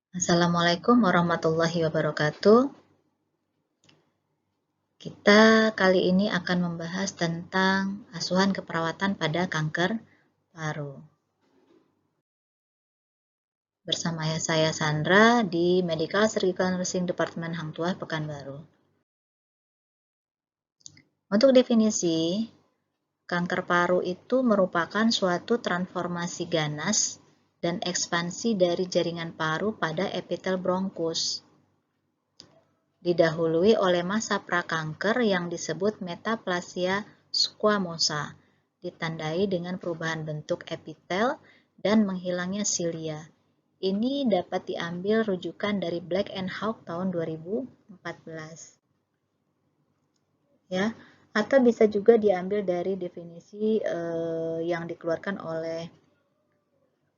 Assalamualaikum warahmatullahi wabarakatuh. Kita kali ini akan membahas tentang asuhan keperawatan pada kanker paru. Bersama saya Sandra di Medical Surgical Nursing Department Hang Tuah, Pekanbaru. Untuk definisi, kanker paru itu merupakan suatu transformasi ganas dan ekspansi dari jaringan paru pada epitel bronkus. Didahului oleh masa prakanker yang disebut metaplasia squamosa, ditandai dengan perubahan bentuk epitel dan menghilangnya silia. Ini dapat diambil rujukan dari Black and Hawk tahun 2014. Ya, atau bisa juga diambil dari definisi yang dikeluarkan oleh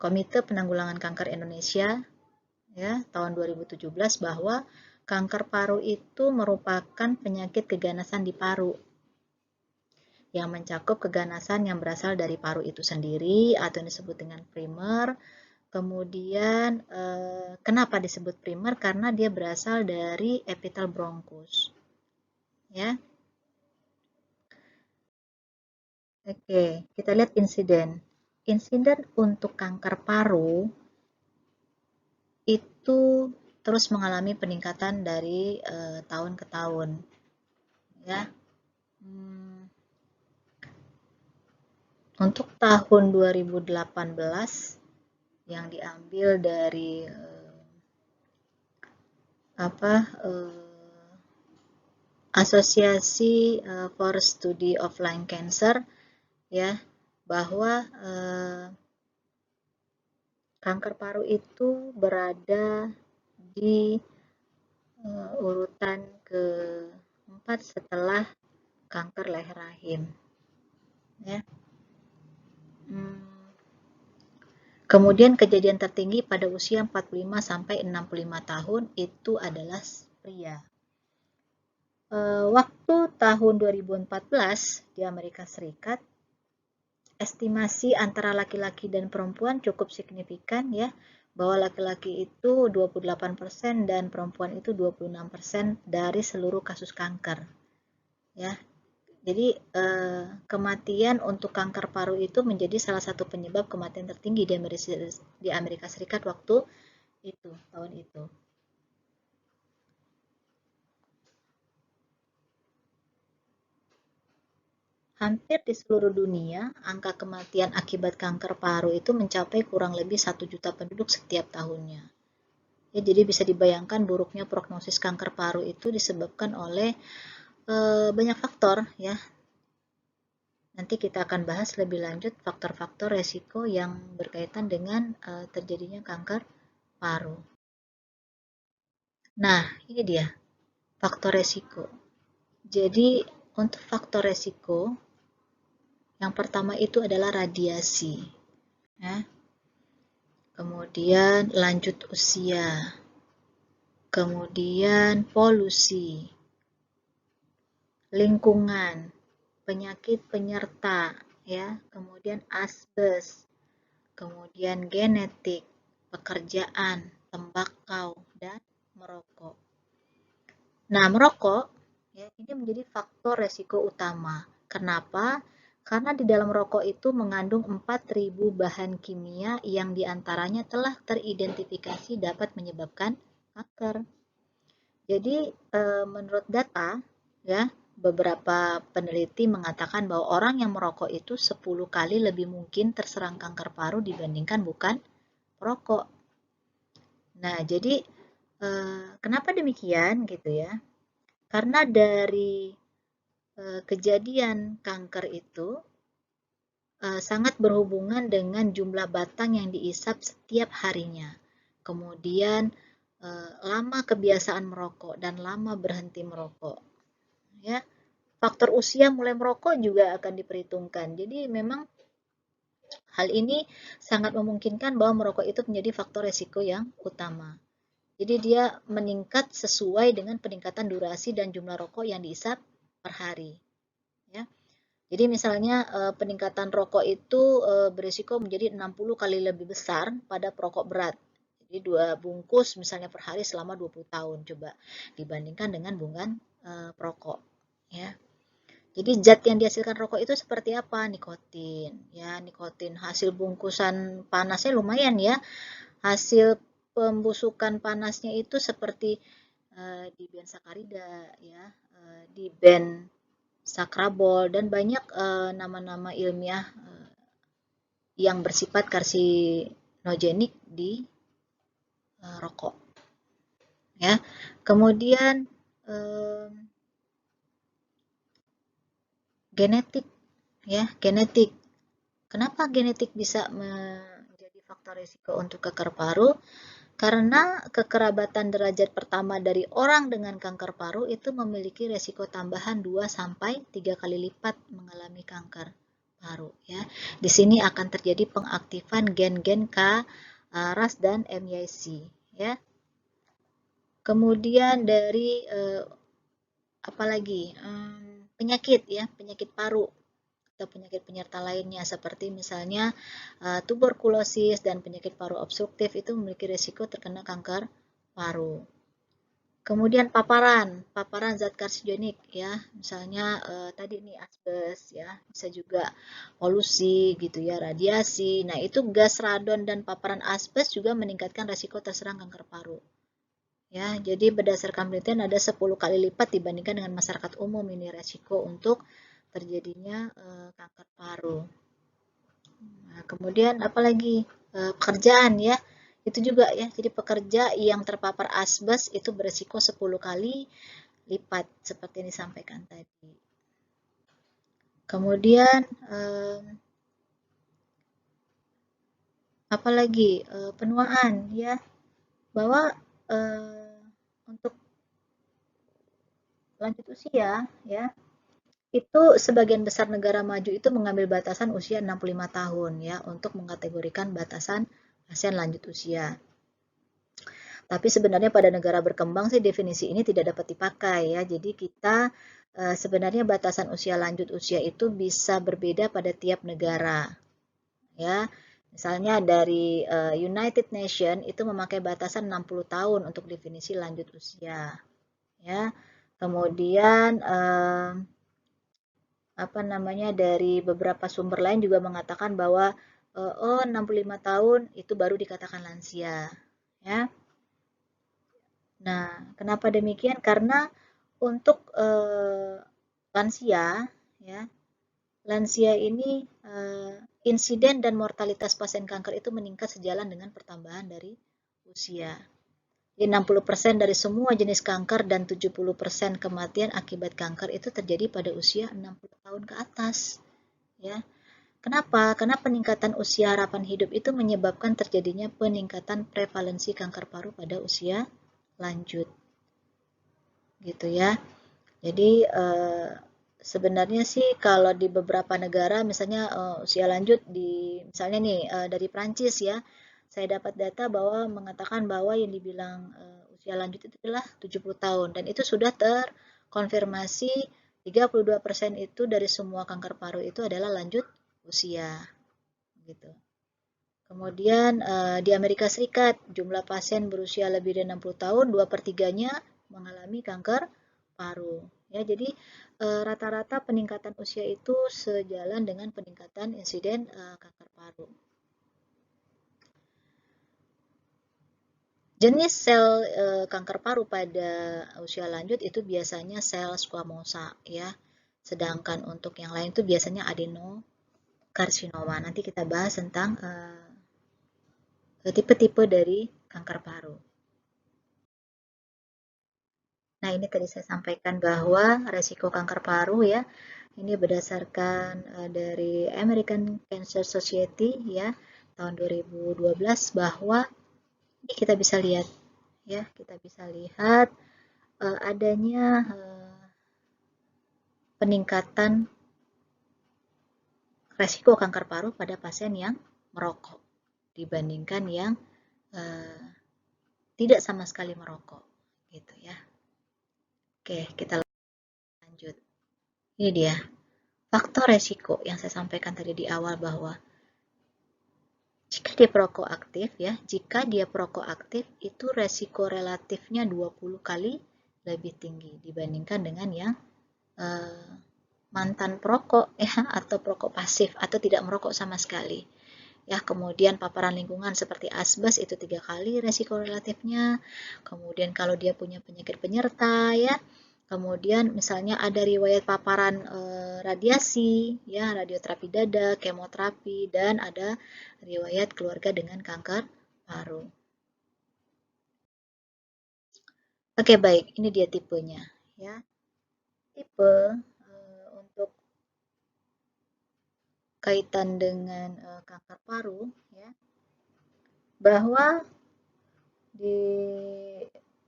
Komite Penanggulangan Kanker Indonesia ya, tahun 2017 bahwa kanker paru itu merupakan penyakit keganasan di paru yang mencakup keganasan yang berasal dari paru itu sendiri atau yang disebut dengan primer. Kemudian kenapa disebut primer? Karena dia berasal dari epitel bronkus. Ya. Oke, kita lihat insiden. Insiden untuk kanker paru itu terus mengalami peningkatan dari tahun ke tahun. Ya. Untuk tahun 2018 yang diambil dari Asosiasi for Study of Lung Cancer ya, bahwa kanker paru itu berada di urutan ke-4 setelah kanker leher rahim ya. Kemudian kejadian tertinggi pada usia 45 sampai 65 tahun itu adalah pria. Waktu tahun 2014 di Amerika Serikat, estimasi antara laki-laki dan perempuan cukup signifikan ya, bahwa laki-laki itu 28% dan perempuan itu 26% dari seluruh kasus kanker. Ya. Jadi kematian untuk kanker paru itu menjadi salah satu penyebab kematian tertinggi di Amerika Serikat waktu itu, tahun itu. Hampir di seluruh dunia, angka kematian akibat kanker paru itu mencapai kurang lebih 1 juta penduduk setiap tahunnya. Ya, jadi bisa dibayangkan buruknya prognosis kanker paru itu disebabkan oleh banyak faktor ya. Nanti kita akan bahas lebih lanjut faktor-faktor resiko yang berkaitan dengan terjadinya kanker paru. Nah, ini dia faktor resiko. Jadi untuk faktor resiko yang pertama itu adalah radiasi. Ya. Kemudian lanjut usia. Kemudian polusi. Lingkungan, penyakit penyerta, ya. Kemudian asbes. Kemudian genetik, pekerjaan, tembakau, dan merokok. Nah, merokok ya, ini menjadi faktor resiko utama. Kenapa? Karena di dalam rokok itu mengandung 4.000 bahan kimia yang diantaranya telah teridentifikasi dapat menyebabkan kanker. Jadi menurut data ya, beberapa peneliti mengatakan bahwa orang yang merokok itu 10 kali lebih mungkin terserang kanker paru dibandingkan bukan perokok. Nah, jadi kenapa demikian gitu ya? Karena dari kejadian kanker itu sangat berhubungan dengan jumlah batang yang diisap setiap harinya. Kemudian lama kebiasaan merokok dan lama berhenti merokok. Ya, faktor usia mulai merokok juga akan diperhitungkan. Jadi memang hal ini sangat memungkinkan bahwa merokok itu menjadi faktor resiko yang utama. Jadi dia meningkat sesuai dengan peningkatan durasi dan jumlah rokok yang diisap per hari. Ya. Jadi misalnya peningkatan rokok itu berisiko menjadi 60 kali lebih besar pada perokok berat. Jadi 2 bungkus misalnya per hari selama 20 tahun, coba dibandingkan dengan bungkus perokok, ya. Jadi zat yang dihasilkan rokok itu seperti apa? Nikotin, ya, nikotin. Hasil bungkusan panasnya lumayan ya. Hasil pembusukan panasnya itu seperti di bensakarida, ya, di bensakrabol, dan banyak nama-nama ilmiah yang bersifat karsinogenik di rokok, ya. Kemudian genetik, ya, genetik. Kenapa genetik bisa menjadi faktor risiko untuk kanker paru? Karena kekerabatan derajat pertama dari orang dengan kanker paru itu memiliki risiko tambahan 2-3 kali lipat mengalami kanker paru, ya. Di sini akan terjadi pengaktifan gen-gen K, RAS dan MYC, ya. Kemudian dari apalagi penyakit, ya, penyakit paru atau penyakit penyerta lainnya seperti misalnya tuberkulosis dan penyakit paru obstruktif itu memiliki risiko terkena kanker paru. Kemudian paparan zat karsinogenik, ya, misalnya tadi nih asbes, ya, bisa juga polusi gitu ya, radiasi. Nah, itu gas radon dan paparan asbes juga meningkatkan risiko terserang kanker paru. Ya, jadi berdasarkan penelitian ada 10 kali lipat dibandingkan dengan masyarakat umum ini risiko untuk terjadinya kanker paru. Nah, kemudian apalagi pekerjaan, ya, itu juga, ya, jadi pekerja yang terpapar asbes itu berisiko 10 kali lipat seperti yang disampaikan tadi. Kemudian apalagi penuaan, ya, bahwa untuk lanjut usia, ya, itu sebagian besar negara maju itu mengambil batasan usia 65 tahun, ya, untuk mengkategorikan batasan pasien lanjut usia. Tapi sebenarnya pada negara berkembang sih definisi ini tidak dapat dipakai, ya. Jadi kita sebenarnya batasan usia lanjut usia itu bisa berbeda pada tiap negara, ya. Misalnya dari United Nations itu memakai batasan 60 tahun untuk definisi lanjut usia, ya. Kemudian apa namanya, dari beberapa sumber lain juga mengatakan bahwa 65 tahun itu baru dikatakan lansia, ya. Nah, kenapa demikian? Karena untuk lansia, ya, lansia ini insiden dan mortalitas pasien kanker itu meningkat sejalan dengan pertambahan dari usia. Jadi 60% dari semua jenis kanker dan 70% kematian akibat kanker itu terjadi pada usia 60 tahun ke atas, ya. Kenapa? Karena peningkatan usia harapan hidup itu menyebabkan terjadinya peningkatan prevalensi kanker paru pada usia lanjut, gitu ya. Jadi sebenarnya sih kalau di beberapa negara misalnya usia lanjut misalnya nih dari Prancis, ya, saya dapat data bahwa mengatakan bahwa yang dibilang usia lanjut itu adalah 70 tahun dan itu sudah terkonfirmasi 32% itu dari semua kanker paru itu adalah lanjut usia, gitu. Kemudian di Amerika Serikat jumlah pasien berusia lebih dari 60 tahun 2/3-nya mengalami kanker paru, ya. Jadi rata-rata peningkatan usia itu sejalan dengan peningkatan insiden kanker paru. Jenis sel kanker paru pada usia lanjut itu biasanya sel squamosa, ya. Sedangkan untuk yang lain itu biasanya adenokarsinoma. Nanti kita bahas tentang tipe-tipe dari kanker paru. Nah, ini tadi saya sampaikan bahwa resiko kanker paru, ya, ini berdasarkan dari American Cancer Society, ya, tahun 2012 bahwa ini kita bisa lihat, ya, kita bisa lihat adanya peningkatan resiko kanker paru pada pasien yang merokok dibandingkan yang tidak sama sekali merokok, gitu ya. Oke, kita lanjut. Ini dia faktor resiko yang saya sampaikan tadi di awal bahwa Jika dia prokoaktif ya, jika dia prokoaktif itu resiko relatifnya 20 kali lebih tinggi dibandingkan dengan yang mantan perokok ya, atau perokok pasif atau tidak merokok sama sekali. Ya, kemudian paparan lingkungan seperti asbes itu 3 kali resiko relatifnya. Kemudian kalau dia punya penyakit penyerta ya, kemudian misalnya ada riwayat paparan radiasi ya, radioterapi dada, kemoterapi, dan ada riwayat keluarga dengan kanker paru. Oke, baik, ini dia tipenya ya. Tipe untuk kaitan dengan kanker paru ya, bahwa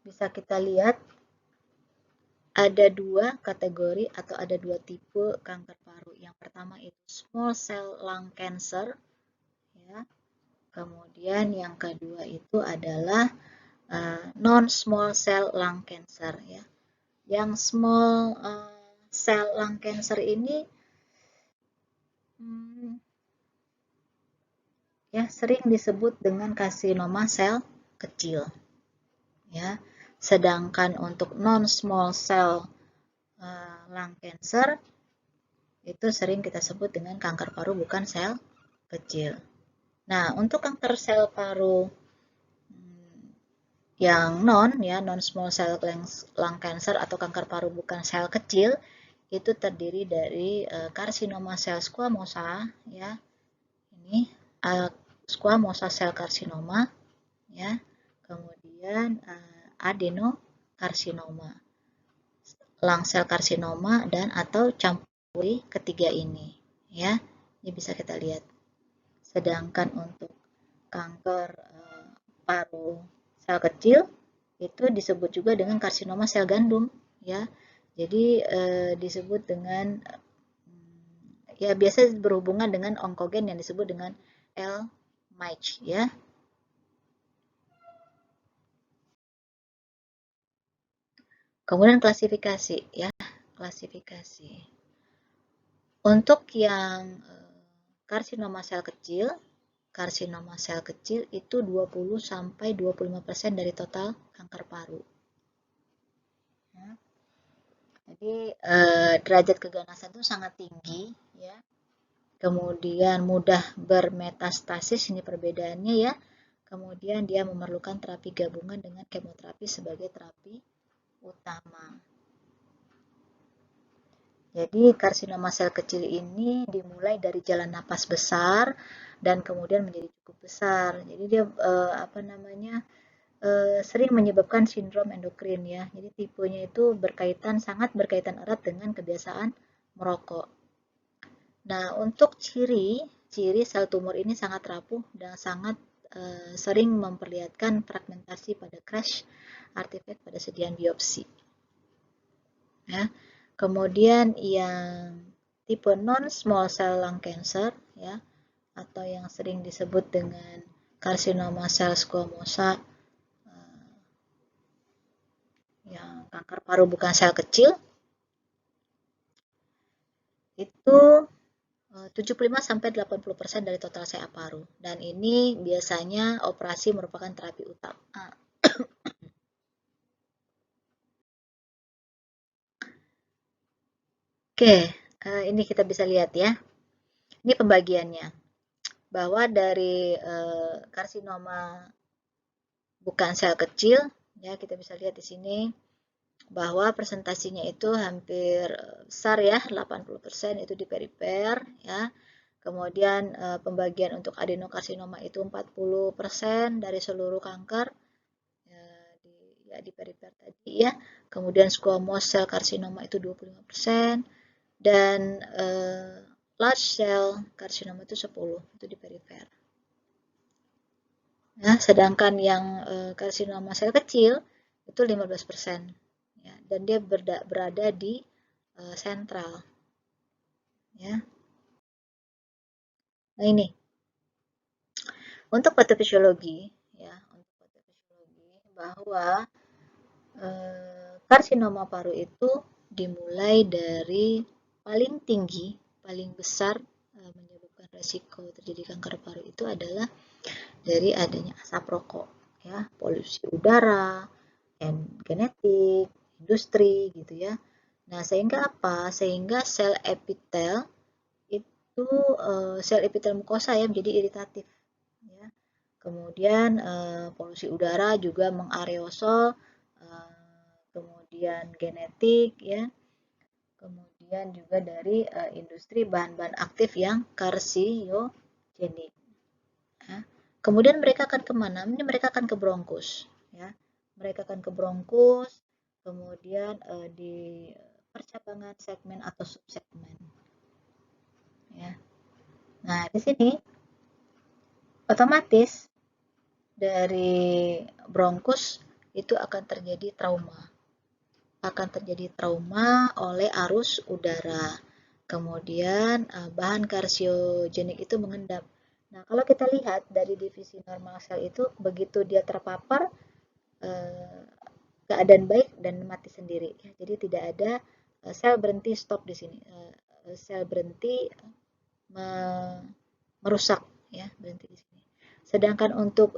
bisa kita lihat ada 2 kategori atau ada 2 tipe kanker paru. Yang pertama itu small cell lung cancer ya. Kemudian yang kedua itu adalah non small cell lung cancer ya. Yang small cell lung cancer ini ya sering disebut dengan karsinoma sel kecil ya. Sedangkan untuk non small cell lung cancer itu sering kita sebut dengan kanker paru bukan sel kecil. Nah, untuk kanker sel paru yang non small cell lung cancer atau kanker paru bukan sel kecil itu terdiri dari karsinoma sel squamosa ya. Ini squamosa sel karsinoma ya. Kemudian adenokarsinoma, lung sel karsinoma, dan atau campuri ketiga ini ya. Ini bisa kita lihat. Sedangkan untuk kanker paru sel kecil itu disebut juga dengan karsinoma sel gandum ya. Jadi disebut dengan ya biasa berhubungan dengan onkogen yang disebut dengan L-MAIC ya. Kemudian klasifikasi ya, klasifikasi. Untuk yang karsinoma sel kecil itu 20 sampai 25% dari total kanker paru. Ya. Jadi derajat keganasan itu sangat tinggi ya. Kemudian mudah bermetastasis, ini perbedaannya ya. Kemudian dia memerlukan terapi gabungan dengan kemoterapi sebagai terapi utama. Jadi karsinoma sel kecil ini dimulai dari jalan napas besar dan kemudian menjadi cukup besar. Jadi dia sering menyebabkan sindrom endokrin ya. Jadi tipenya itu sangat berkaitan erat dengan kebiasaan merokok. Nah, untuk ciri sel tumor ini sangat rapuh dan sangat sering memperlihatkan fragmentasi pada crash artifact pada sediaan biopsi. Ya. Kemudian yang tipe non small cell lung cancer ya, atau yang sering disebut dengan karsinoma sel squamosa, yang kanker paru bukan sel kecil, itu 75-80% dari total CA paru, dan ini biasanya operasi merupakan terapi utama. Oke, ini kita bisa lihat ya. Ini pembagiannya, bahwa dari karsinoma bukan sel kecil ya, kita bisa lihat di sini bahwa presentasinya itu hampir besar ya, 80% itu di perifer ya. Kemudian pembagian untuk adenokarsinoma itu 40% dari seluruh kanker di perifer tadi ya. Kemudian squamous cell karsinoma itu 25% dan large cell karsinoma itu 10, itu di perifer. Nah, sedangkan yang karsinoma sel kecil itu 15%. Ya, dan dia berada di sentral. Ya. Nah, ini. Untuk patofisiologi ya, bahwa karsinoma paru itu dimulai dari paling tinggi, paling besar menyebabkan resiko terjadi kanker paru itu adalah dari adanya asap rokok, ya, polusi udara, genetik, industri, gitu ya. Nah, sehingga apa? Sehingga sel epitel itu sel epitel mukosa ya menjadi iritatif, ya. Kemudian polusi udara juga mengaerosol, kemudian genetik, ya. Kemudian juga dari industri bahan-bahan aktif yang karsiogenik. Ya. Kemudian mereka akan kemana? Ini mereka akan ke bronkus. Ya. Mereka akan ke bronkus, kemudian di percabangan segmen atau subsegmen. Ya. Nah, di sini otomatis dari bronkus itu akan terjadi trauma. Akan terjadi trauma oleh arus udara. Kemudian bahan karsiogenik itu mengendap. Nah, kalau kita lihat dari divisi normal sel itu, begitu dia terpapar, keadaan baik dan mati sendiri. Jadi tidak ada sel berhenti stop di sini. Sel berhenti merusak, ya, berhenti di sini. Sedangkan untuk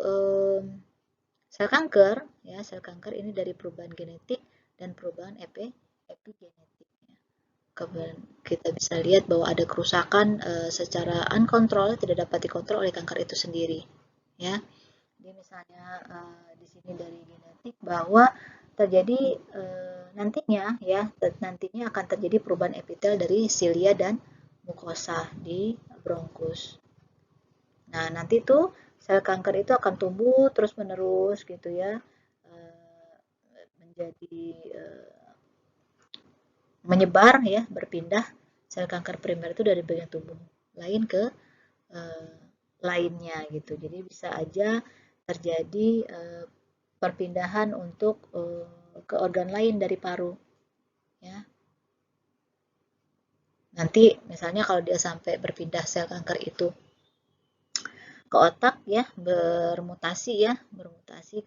sel kanker, ya, sel kanker ini dari perubahan genetik dan perubahan epigenetik. Kemudian kita bisa lihat bahwa ada kerusakan secara uncontrolled, tidak dapat dikontrol oleh kanker itu sendiri, ya. Jadi misalnya di sini dari genetik bahwa terjadi nantinya akan terjadi perubahan epitel dari silia dan mukosa di bronkus. Nah, nanti tuh sel kanker itu akan tumbuh terus-menerus gitu ya, menjadi menyebar ya, berpindah. Sel kanker primer itu dari bagian tubuh lain ke lainnya gitu. Jadi bisa aja terjadi perpindahan untuk ke organ lain dari paru, ya. Nanti misalnya kalau dia sampai berpindah sel kanker itu ke otak, ya, bermutasi,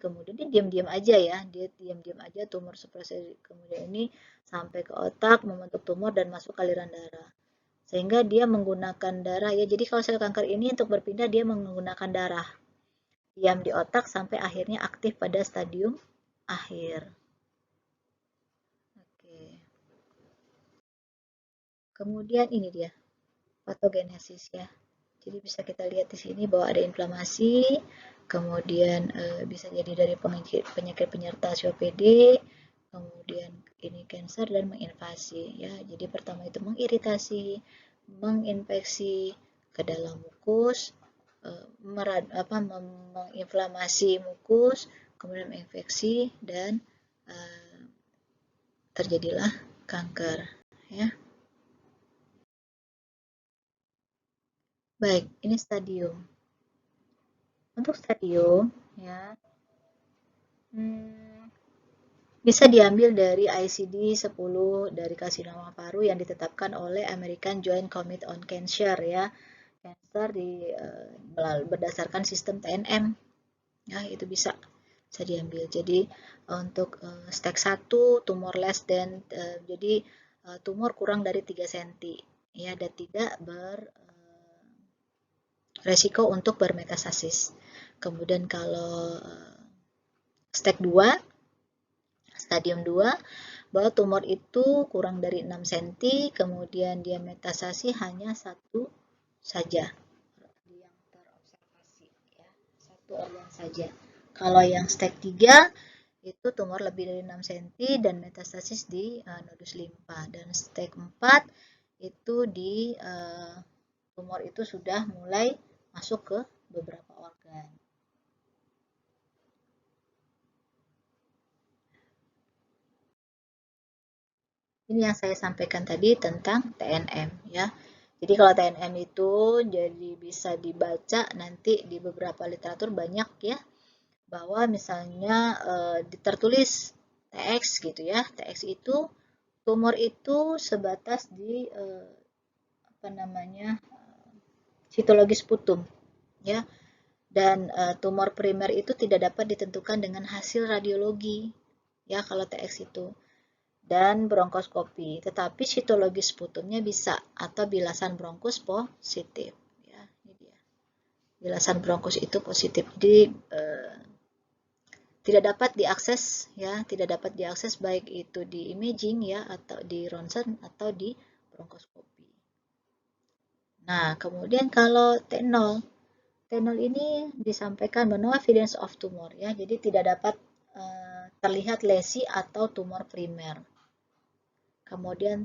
kemudian dia diam-diam aja, ya, dia diam-diam aja tumor sepresi kemudian ini sampai ke otak, membentuk tumor dan masuk ke aliran darah, sehingga dia menggunakan darah, ya. Jadi kalau sel kanker ini untuk berpindah dia menggunakan darah, diam di otak sampai akhirnya aktif pada stadium akhir. Oke. Kemudian ini dia patogenesis, ya. Jadi bisa kita lihat di sini bahwa ada inflamasi, kemudian bisa jadi dari penyakit penyerta COPD, kemudian ini kanker dan menginvasi, ya. Jadi pertama itu mengiritasi, menginfeksi ke dalam mukus, menginflamasi mukus, kemudian menginfeksi dan terjadilah kanker, ya. Baik, ini stadium. Untuk stadium, ya, bisa diambil dari ICD-10 dari karsinoma paru yang ditetapkan oleh American Joint Committee on Cancer, ya. Cancer berdasarkan sistem TNM. Ya, itu bisa diambil. Jadi untuk stage 1 tumor less than jadi tumor kurang dari 3 cm, ya, dan tidak resiko untuk bermetastasis. Kemudian kalau stage 2, stadium 2, bahwa tumor itu kurang dari 6 cm, kemudian dia metastasi hanya satu saja yang terobservasi, ya, satu organ saja. Kalau yang stage 3 itu tumor lebih dari 6 cm dan metastasis di nodus limpa, dan stage 4 itu di tumor itu sudah mulai masuk ke beberapa organ. Ini yang saya sampaikan tadi tentang TNM, ya. Jadi kalau TNM itu jadi bisa dibaca nanti di beberapa literatur banyak, ya, bahwa misalnya tertulis TX gitu, ya. TX itu tumor itu sebatas di sitologis putum, ya. Dan tumor primer itu tidak dapat ditentukan dengan hasil radiologi, ya, kalau TX itu, dan bronkoskopi, tetapi sitologis putumnya bisa atau bilasan bronkus positif, ya. Bilasan bronkus itu positif. Jadi tidak dapat diakses ya, tidak dapat diakses baik itu di imaging ya atau di ronsen atau di bronkoskopi. Nah, kemudian kalau T0 ini disampaikan no evidence of tumor ya, jadi tidak dapat terlihat lesi atau tumor primer. Kemudian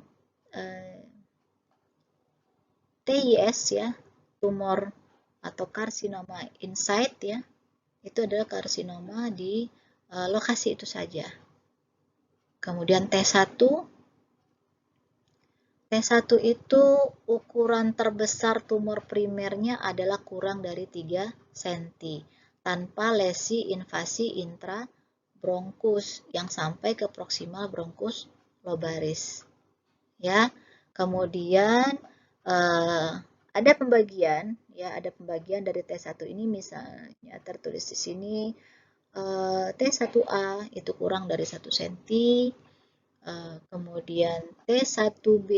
TIS ya, tumor atau karsinoma inside ya, itu adalah karsinoma di lokasi itu saja. Kemudian T1 itu ukuran terbesar tumor primernya adalah kurang dari 3 cm tanpa lesi invasi intrabronkus yang sampai ke proximal bronkus lobaris. Ya. Kemudian ada pembagian ya, ada pembagian dari T1 ini misalnya tertulis di sini T1A itu kurang dari 1 cm. Kemudian T1B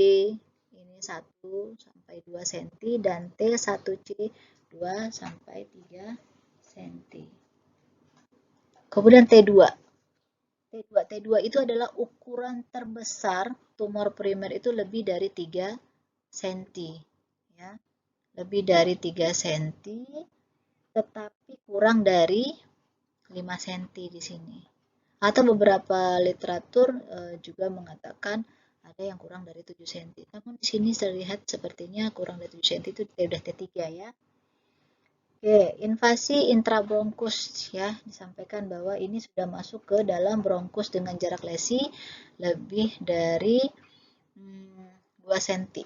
ini 1 sampai 2 cm dan T1C 2 sampai 3 cm. Kemudian T2 itu adalah ukuran terbesar tumor primer itu lebih dari 3 cm ya. Lebih dari 3 cm tetapi kurang dari 5 cm di sini. Atau beberapa literatur juga mengatakan ada yang kurang dari 7 cm. Namun di sini terlihat sepertinya kurang dari 7 cm itu udah T3 ya. Oke, invasi intrabronkus ya, disampaikan bahwa ini sudah masuk ke dalam bronkus dengan jarak lesi lebih dari 2 cm.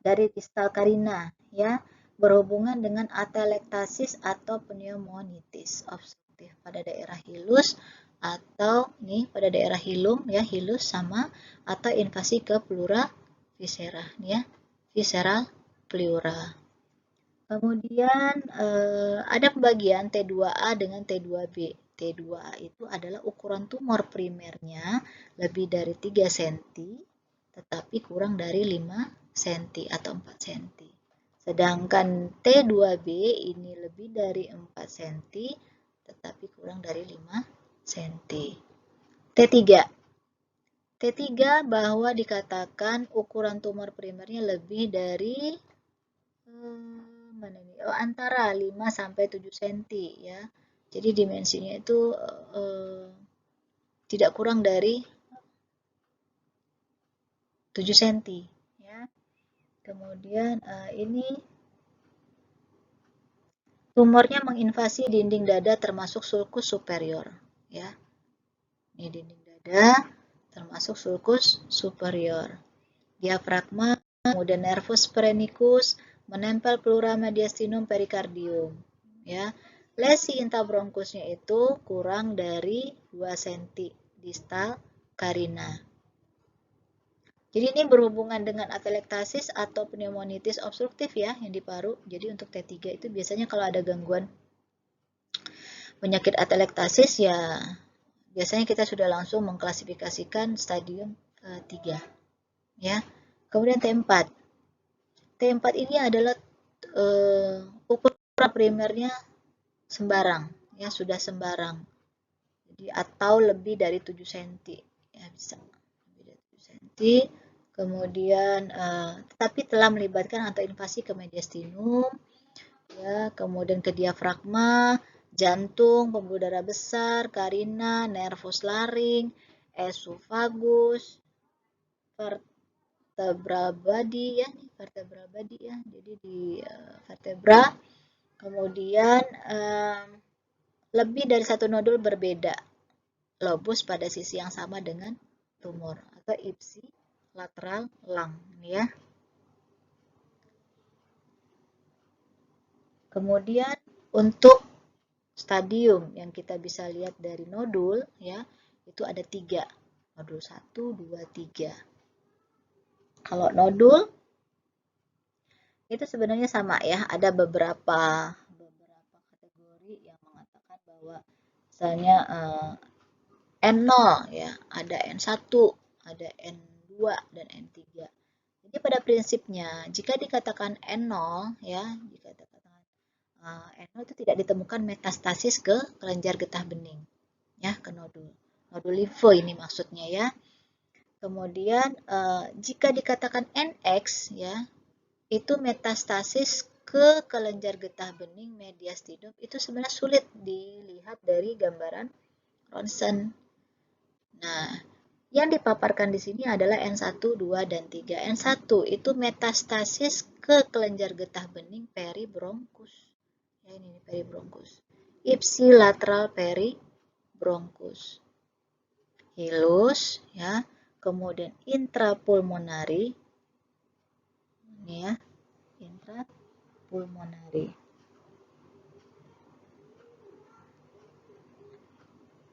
Dari distal karina ya, berhubungan dengan atelektasis atau pneumonitis obstruktif pada daerah hilus atau nih pada daerah hilum ya, hilus sama atau invasi ke pleura viscera nih ya, visceral pleura. Kemudian ada pembagian T2A dengan T2B. T2A itu adalah ukuran tumor primernya lebih dari 3 cm tetapi kurang dari 5 cm atau 4 cm. Sedangkan T2B ini lebih dari 4 cm tetapi kurang dari 5 cm. T3 bahwa dikatakan ukuran tumor primernya lebih dari antara 5 sampai 7 cm ya. Jadi dimensinya itu tidak kurang dari 7 cm ya. Kemudian ini tumornya menginvasi dinding dada termasuk sulcus superior ya. Ini dinding dada termasuk sulcus superior. Diafragma, kemudian nervus phrenikus menempel pleura mediastinum perikardium ya. Lesi intrabronkusnya itu kurang dari 2 cm distal karina. Jadi ini berhubungan dengan atelektasis atau pneumonitis obstruktif ya yang di paru. Jadi untuk T3 itu biasanya kalau ada gangguan penyakit atelektasis ya biasanya kita sudah langsung mengklasifikasikan stadium 3 ya. Kemudian T4. T4 ini adalah ukuran primernya sembarang ya, sudah sembarang. Jadi atau lebih dari 7 cm ya bisa. Lebih dari 7 cm. Kemudian tetapi telah melibatkan atau invasi ke mediastinum ya, kemudian ke diafragma, jantung, pembuluh darah besar, karina, nervus laring, esofagus, vertebral body ya, vertebral body ya. Jadi di vertebra. Kemudian lebih dari satu nodul berbeda lobus pada sisi yang sama dengan tumor atau ipsilateral lung ya. Kemudian untuk stadium yang kita bisa lihat dari nodul ya, itu ada 3. Nodul 1, 2, 3. Kalau nodul itu sebenarnya sama ya, ada beberapa kategori yang mengatakan bahwa misalnya N0 ya, ada N1, ada N2 dan N3. Jadi pada prinsipnya jika dikatakan N0 ya, jika dikatakan N0 itu tidak ditemukan metastasis ke kelenjar getah bening ya, ke nodul. Nodul limfe ini maksudnya ya. Kemudian jika dikatakan NX ya, itu metastasis ke kelenjar getah bening mediastinum itu sebenarnya sulit dilihat dari gambaran ronsen. Nah, yang dipaparkan di sini adalah N1, 2, dan 3. N1 itu metastasis ke kelenjar getah bening peribronchus. Ya, ini peribronchus. Ipsilateral peribronchus. Hilus, ya. Kemudian intrapulmonari. Ini ya, intrapulmonari.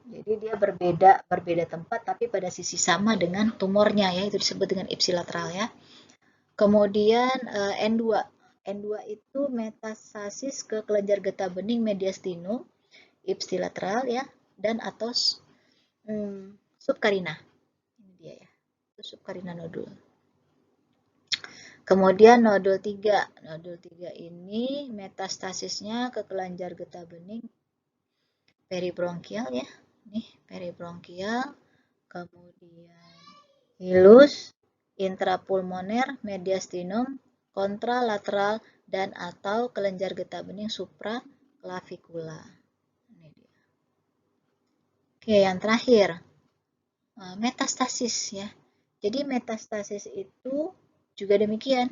Jadi dia berbeda tempat tapi pada sisi sama dengan tumornya ya, itu disebut dengan ipsilateral ya. Kemudian N2. N2 itu metastasis ke kelenjar getah bening mediastinum ipsilateral ya, dan atau subkarina. Ini dia ya. Itu subkarina nodul. Kemudian nodul 3. Nodul 3 ini metastasisnya ke kelenjar getah bening peribronkial ya. Nih, peribronkial. Kemudian hilus, intrapulmoner, mediastinum, kontralateral, dan atau kelenjar getah bening supraklavikula. Ini dia. Oke, yang terakhir, metastasis ya. Jadi metastasis itu juga demikian.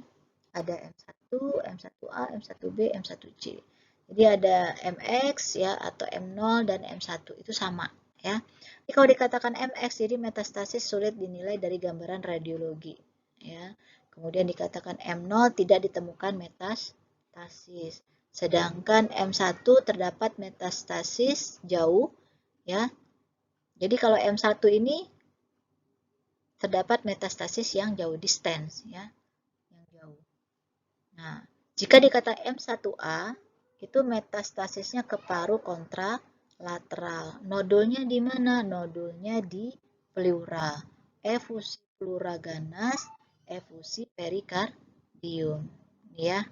Ada M1, M1A, M1B, M1C. Jadi ada MX ya atau M0 dan M1 itu sama ya. Jadi kalau dikatakan MX jadi metastasis sulit dinilai dari gambaran radiologi ya. Kemudian dikatakan M0 tidak ditemukan metastasis. Sedangkan M1 terdapat metastasis jauh ya. Jadi kalau M1 ini terdapat metastasis yang jauh, distance ya, yang jauh. Nah, jika dikata M1A itu metastasisnya ke paru kontralateral. Nodulnya di mana? Nodulnya di pleura. Efusi pleura ganas, efusi perikardium. Ya,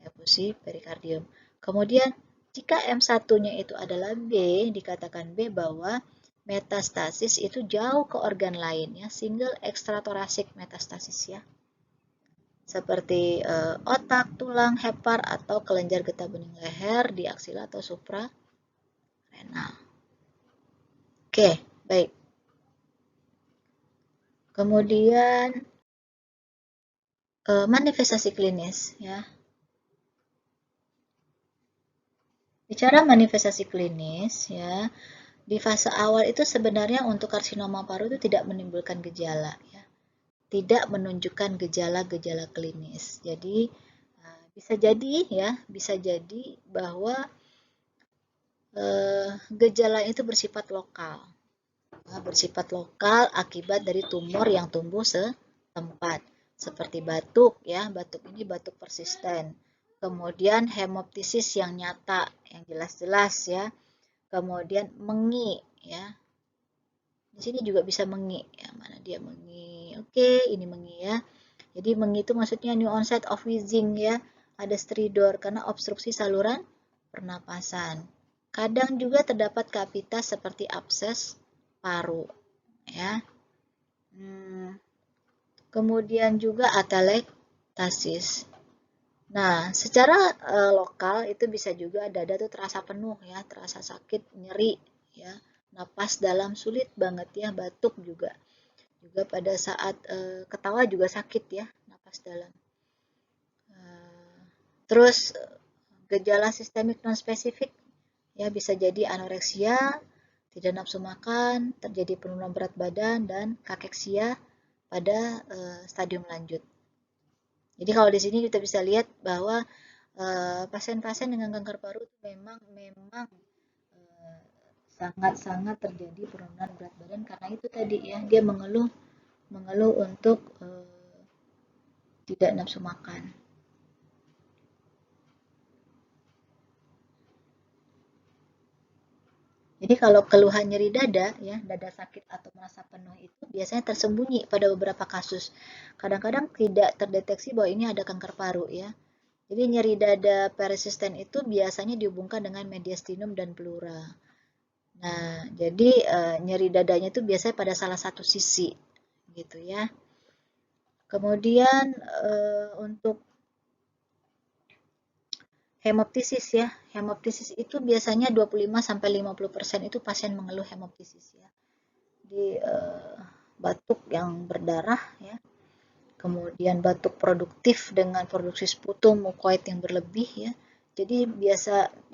efusi perikardium. Kemudian jika M1-nya itu adalah B, dikatakan B bahwa metastasis itu jauh ke organ lain ya, single ekstratorasik metastasis ya. Seperti otak, tulang, hepar atau kelenjar getah bening leher di aksila atau suprarenal. Oke, baik. Kemudian manifestasi klinis ya. Bicara manifestasi klinis ya, di fase awal itu sebenarnya untuk karsinoma paru itu tidak menimbulkan gejala ya. Tidak menunjukkan gejala-gejala klinis. Jadi bisa jadi bahwa gejala itu bersifat lokal. Bersifat lokal akibat dari tumor yang tumbuh setempat. Seperti batuk ya, batuk ini batuk persisten. Kemudian hemoptisis yang nyata, yang jelas-jelas ya. Kemudian mengi ya. Di sini juga bisa mengi ya, mana dia mengi. Oke, ini mengi ya. Jadi mengi itu maksudnya new onset of wheezing ya. Ada stridor karena obstruksi saluran pernapasan. Kadang juga terdapat kavitas seperti abses paru ya. Kemudian juga atelektasis. Nah, secara lokal itu bisa juga dada tuh terasa penuh ya, terasa sakit, nyeri ya. Napas dalam sulit banget ya, batuk juga. Juga pada saat ketawa juga sakit ya, napas dalam. Terus gejala sistemik non-spesifik ya bisa jadi anoreksia, tidak nafsu makan, terjadi penurunan berat badan, dan kakeksia pada stadium lanjut. Jadi kalau di sini kita bisa lihat bahwa pasien-pasien dengan kanker paru itu memang sangat-sangat terjadi penurunan berat badan karena itu tadi ya, dia mengeluh untuk tidak nafsu makan. Jadi kalau keluhan nyeri dada, ya, dada sakit atau merasa penuh itu biasanya tersembunyi pada beberapa kasus. Kadang-kadang tidak terdeteksi bahwa ini ada kanker paru, ya. Jadi nyeri dada persisten itu biasanya dihubungkan dengan mediastinum dan pleura. Nah, jadi nyeri dadanya itu biasanya pada salah satu sisi, gitu ya. Kemudian untuk hemoptisis ya. Hemoptisis itu biasanya 25-50% itu pasien mengeluh hemoptisis ya. Di batuk yang berdarah ya. Kemudian batuk produktif dengan produksi sputum mukoid yang berlebih ya. Jadi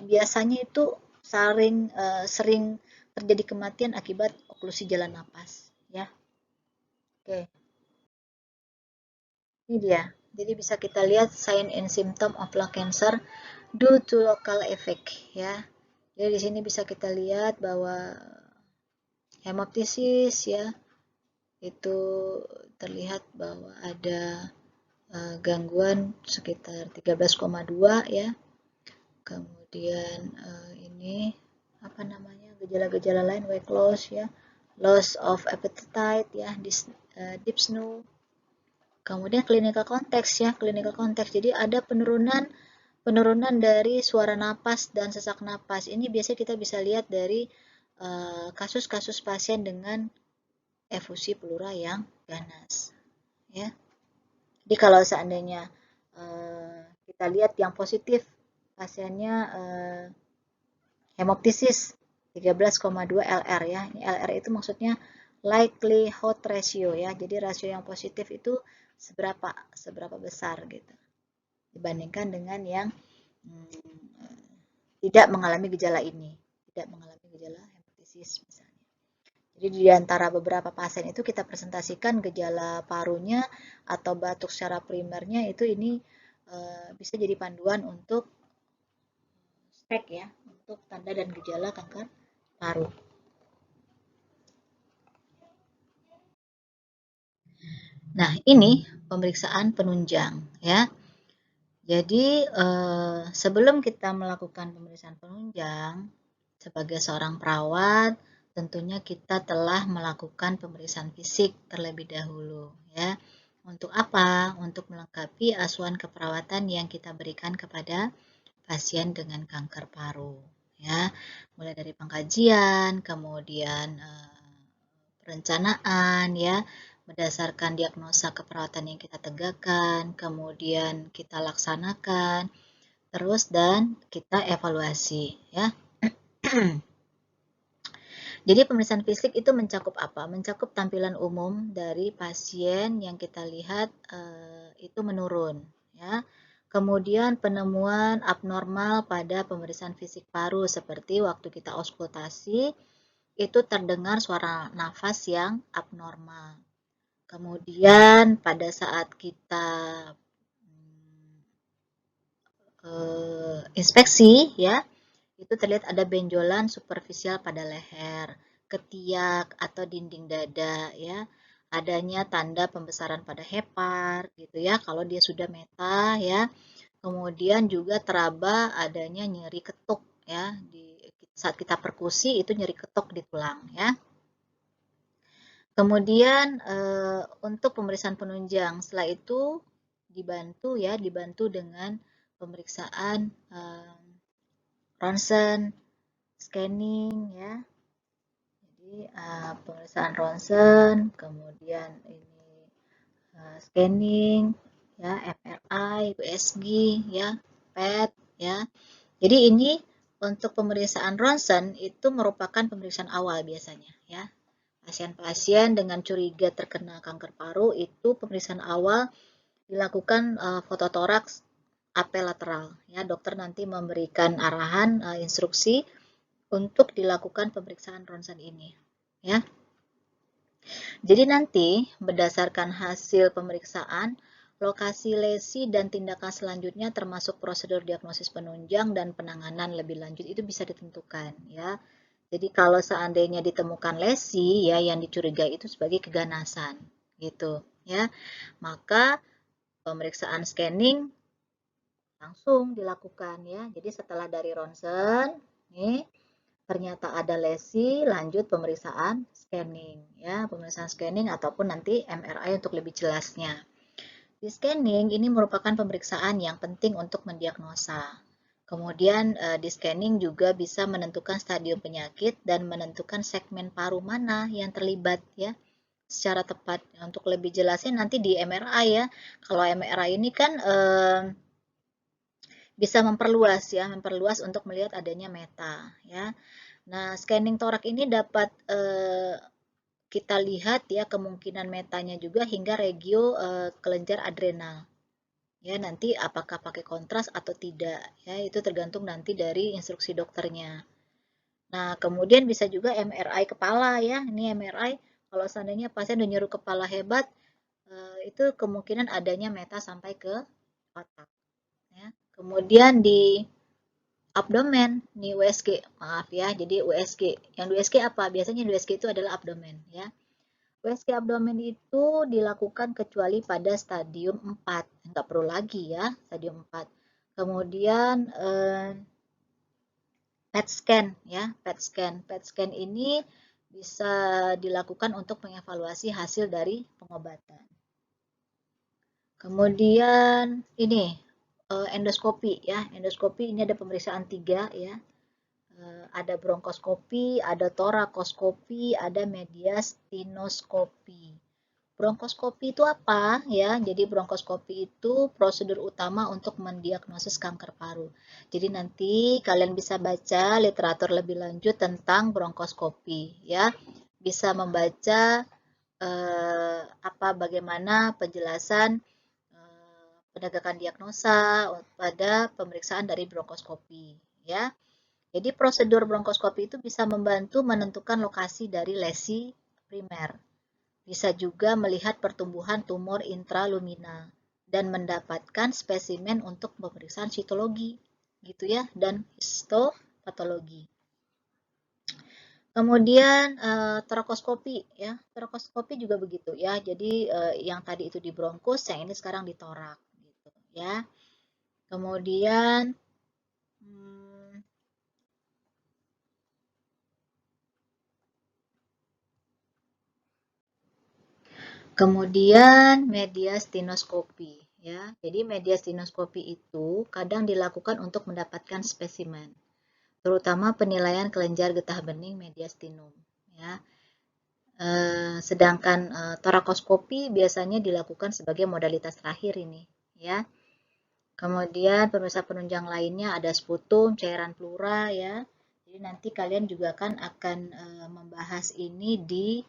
biasanya itu sering terjadi kematian akibat oklusi jalan napas ya. Oke, ini dia. Jadi bisa kita lihat sign and symptom of lung cancer due to local effect ya. Jadi di sini bisa kita lihat bahwa hemoptisis ya itu terlihat bahwa ada gangguan sekitar 13,2 ya. Kemudian ini apa namanya gejala-gejala lain weight loss ya, loss of appetite ya, dyspnea. Kemudian clinical context ya, clinical context. Jadi ada penurunan dari suara napas dan sesak napas. Ini biasanya kita bisa lihat dari kasus-kasus pasien dengan efusi pleura yang ganas ya. Jadi kalau seandainya kita lihat yang positif pasiennya hemoptisis 13,2 LR ya. Ini LR itu maksudnya likelihood ratio ya. Jadi rasio yang positif itu seberapa besar gitu dibandingkan dengan yang tidak mengalami gejala ini, tidak mengalami gejala hemoptisis misalnya. Jadi di antara beberapa pasien itu kita presentasikan gejala parunya atau batuk secara primernya itu ini bisa jadi panduan untuk spek ya, untuk tanda dan gejala kanker paru. Nah, ini pemeriksaan penunjang ya. Jadi sebelum kita melakukan pemeriksaan penunjang sebagai seorang perawat, tentunya kita telah melakukan pemeriksaan fisik terlebih dahulu ya. Untuk apa? Untuk melengkapi asuhan keperawatan yang kita berikan kepada pasien dengan kanker paru ya. Mulai dari pengkajian, kemudian perencanaan ya, berdasarkan diagnosa keperawatan yang kita tegakkan, kemudian kita laksanakan, terus dan kita evaluasi ya. Jadi pemeriksaan fisik itu mencakup apa? Mencakup tampilan umum dari pasien yang kita lihat itu menurun ya. Kemudian penemuan abnormal pada pemeriksaan fisik paru seperti waktu kita auskultasi itu terdengar suara nafas yang abnormal. Kemudian pada saat kita inspeksi ya, itu terlihat ada benjolan superficial pada leher, ketiak atau dinding dada ya. Adanya tanda pembesaran pada hepar gitu ya kalau dia sudah meta ya. Kemudian juga teraba adanya nyeri ketuk ya di saat kita perkusi itu nyeri ketuk di tulang ya. Kemudian untuk pemeriksaan penunjang setelah itu dibantu dengan pemeriksaan ronsen, scanning ya. Jadi pemeriksaan ronsen, kemudian ini scanning ya, MRI, USG ya, PET ya. Jadi ini untuk pemeriksaan ronsen itu merupakan pemeriksaan awal biasanya ya. Pasien-pasien dengan curiga terkena kanker paru itu pemeriksaan awal dilakukan fototoraks AP lateral ya. Dokter nanti memberikan arahan instruksi untuk dilakukan pemeriksaan ronsen ini ya. Jadi nanti berdasarkan hasil pemeriksaan lokasi lesi dan tindakan selanjutnya termasuk prosedur diagnosis penunjang dan penanganan lebih lanjut itu bisa ditentukan ya. Jadi kalau seandainya ditemukan lesi ya yang dicurigai itu sebagai keganasan gitu ya. Maka pemeriksaan scanning langsung dilakukan ya. Jadi setelah dari ronsen nih ternyata ada lesi, lanjut pemeriksaan scanning ya, pemeriksaan scanning ataupun nanti MRI untuk lebih jelasnya. Di scanning ini merupakan pemeriksaan yang penting untuk mendiagnosa. Kemudian di scanning juga bisa menentukan stadium penyakit dan menentukan segmen paru mana yang terlibat ya secara tepat. Untuk lebih jelasnya nanti di MRI ya. Kalau MRI ini kan bisa memperluas untuk melihat adanya meta ya. Nah, scanning torak ini dapat kita lihat ya kemungkinan metanya juga hingga regio kelenjar adrenal. Ya, nanti apakah pakai kontras atau tidak ya, itu tergantung nanti dari instruksi dokternya. Nah, kemudian bisa juga MRI kepala ya. Ini MRI kalau seandainya pasien udah nyuruh kepala hebat, itu kemungkinan adanya meta sampai ke otak ya. Kemudian di abdomen nih USG, maaf ya. Jadi USG. Yang USG apa? Biasanya USG itu adalah abdomen ya. USG abdomen itu dilakukan kecuali pada stadium 4. Nggak perlu lagi ya, stadium 4. Kemudian PET scan ya, PET scan. PET scan ini bisa dilakukan untuk mengevaluasi hasil dari pengobatan. Kemudian ini endoskopi ya. Endoskopi ini ada pemeriksaan 3 ya. Ada bronkoskopi, ada torakoskopi, ada mediastinoskopi. Bronkoskopi itu apa ya? Jadi bronkoskopi itu prosedur utama untuk mendiagnosis kanker paru. Jadi nanti kalian bisa baca literatur lebih lanjut tentang bronkoskopi ya. Bisa membaca bagaimana penjelasan penegakan diagnosa pada pemeriksaan dari bronkoskopi ya. Jadi prosedur bronkoskopi itu bisa membantu menentukan lokasi dari lesi primer. Bisa juga melihat pertumbuhan tumor intraluminal dan mendapatkan spesimen untuk pemeriksaan sitologi gitu ya dan histopatologi. Kemudian torakoskopi ya. Torakoskopi juga begitu ya. Jadi yang tadi itu di bronkus, yang ini sekarang di torak gitu ya. Kemudian Kemudian mediastinoskopi ya. Jadi mediastinoskopi itu kadang dilakukan untuk mendapatkan spesimen, terutama penilaian kelenjar getah bening mediastinum ya. Sedangkan torakoskopi biasanya dilakukan sebagai modalitas terakhir ini ya. Kemudian pemirsa penunjang lainnya ada sputum, cairan pleura ya. Jadi nanti kalian juga akan membahas ini di